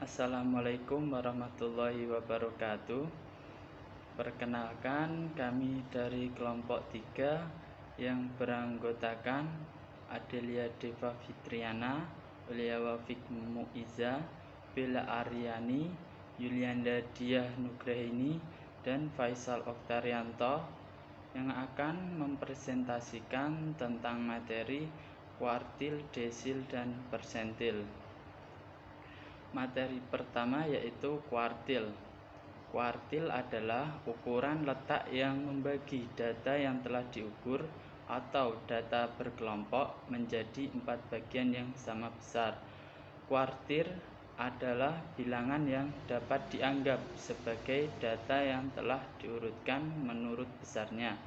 Assalamualaikum warahmatullahi wabarakatuh. Perkenalkan, kami dari kelompok 3 yang beranggotakan Adelia Deva Fitriana, Ulia Wafik Muiza, Bella Aryani, Yulianda Diah Nugrahini, dan Faisal Oktarianto yang akan mempresentasikan tentang materi kuartil, desil, dan persentil. Materi pertama yaitu kuartil. Kuartil adalah ukuran letak yang membagi data yang telah diukur atau data berkelompok menjadi 4 bagian yang sama besar. Kuartil adalah bilangan yang dapat dianggap sebagai data yang telah diurutkan menurut besarnya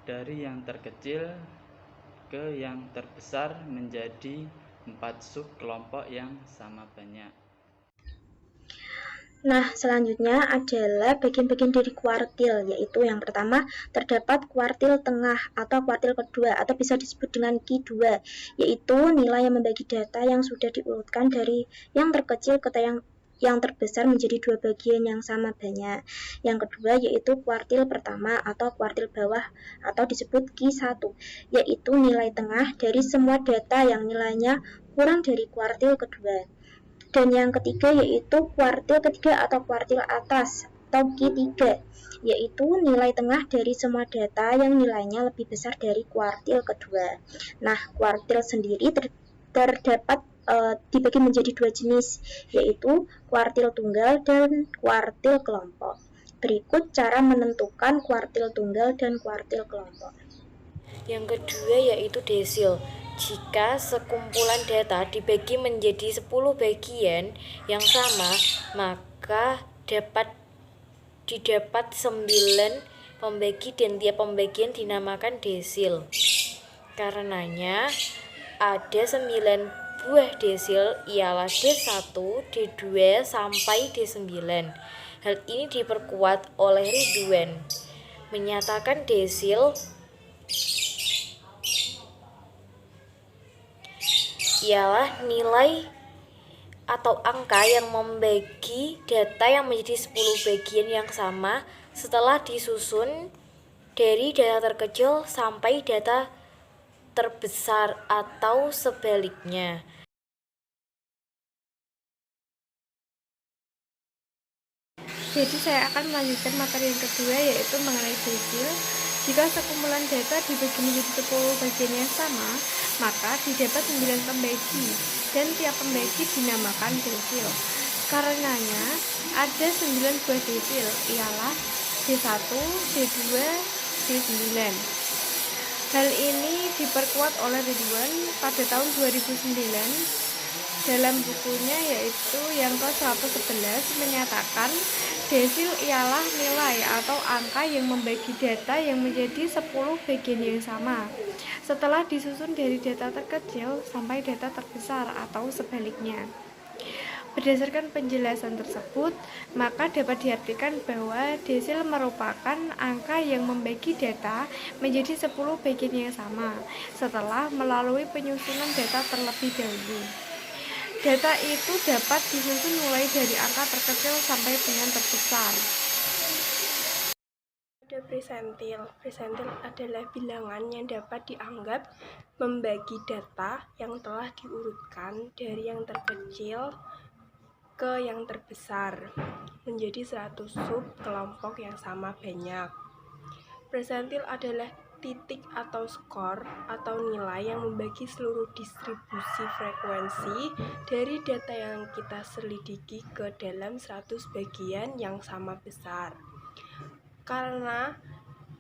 dari yang terkecil ke yang terbesar menjadi 4 sub kelompok yang sama banyak. Nah, selanjutnya adalah bagian-bagian dari kuartil, yaitu yang pertama terdapat kuartil tengah atau kuartil kedua atau bisa disebut dengan Q2, yaitu nilai yang membagi data yang sudah diurutkan dari yang terkecil ke yang terbesar menjadi 2 bagian yang sama banyak. Yang kedua yaitu kuartil pertama atau kuartil bawah atau disebut Q1, yaitu nilai tengah dari semua data yang nilainya kurang dari kuartil kedua. Dan yang ketiga yaitu kuartil ketiga atau kuartil atas atau Q3, yaitu nilai tengah dari semua data yang nilainya lebih besar dari kuartil kedua. Nah, kuartil sendiri terdapat dibagi menjadi 2 jenis, yaitu kuartil tunggal dan kuartil kelompok. Berikut cara menentukan kuartil tunggal dan kuartil kelompok. Yang kedua yaitu desil. Jika sekumpulan data dibagi menjadi 10 bagian yang sama, maka didapat 9 pembagi dan tiap pembagian dinamakan desil. Karenanya ada 9 buah desil ialah D1, D2 sampai D9. Hal ini diperkuat oleh Ridwan menyatakan desil ialah nilai atau angka yang membagi data yang menjadi 10 bagian yang sama setelah disusun dari data terkecil sampai data terbesar atau sebaliknya. Jadi saya akan melanjutkan materi yang kedua, yaitu mengenai desil. Jika sekumpulan data dibagi menjadi 10 bagian yang sama, maka didapat 9 pembagi dan tiap pembagi dinamakan desil. Karenanya ada 9 buah desil, ialah D1, D2, D9. Hal ini diperkuat oleh Ridwan pada tahun 2009 dalam bukunya, yaitu yang ke-111, menyatakan desil ialah nilai atau angka yang membagi data yang menjadi 10 bagian yang sama setelah disusun dari data terkecil sampai data terbesar atau sebaliknya. Berdasarkan penjelasan tersebut, maka dapat diartikan bahwa desil merupakan angka yang membagi data menjadi 10 bagian yang sama setelah melalui penyusunan data terlebih dahulu. Data itu dapat disusun mulai dari angka terkecil sampai dengan terbesar. Ada presentil. Presentil adalah bilangan yang dapat dianggap membagi data yang telah diurutkan dari yang terkecil ke yang terbesar menjadi 100 sub kelompok yang sama banyak. Presentil adalah titik atau skor atau nilai yang membagi seluruh distribusi frekuensi dari data yang kita selidiki ke dalam 100 bagian yang sama besar. Karena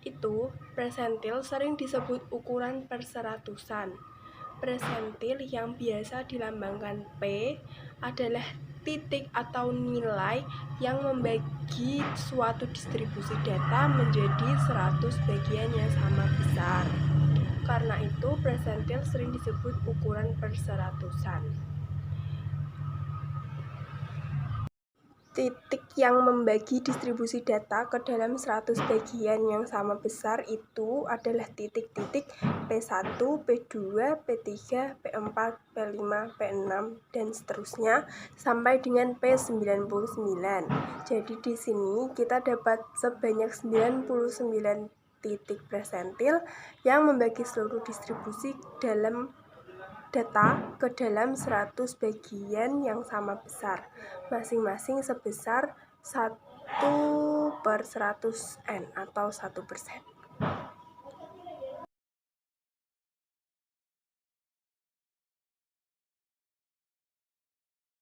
itu, presentil sering disebut ukuran perseratusan. Presentil yang biasa dilambangkan P adalah titik atau nilai yang membagi suatu distribusi data menjadi 100 bagian yang sama besar. Karena itu, presentil sering disebut ukuran perseratusan. titik yang membagi distribusi data ke dalam 100 bagian yang sama besar itu adalah titik-titik P1, P2, P3, P4, P5, P6, dan seterusnya sampai dengan P99. Jadi di sini kita dapat sebanyak 99 titik presentil yang membagi seluruh distribusi dalam data ke dalam 100 bagian yang sama besar, masing-masing sebesar 1/100N atau 1%.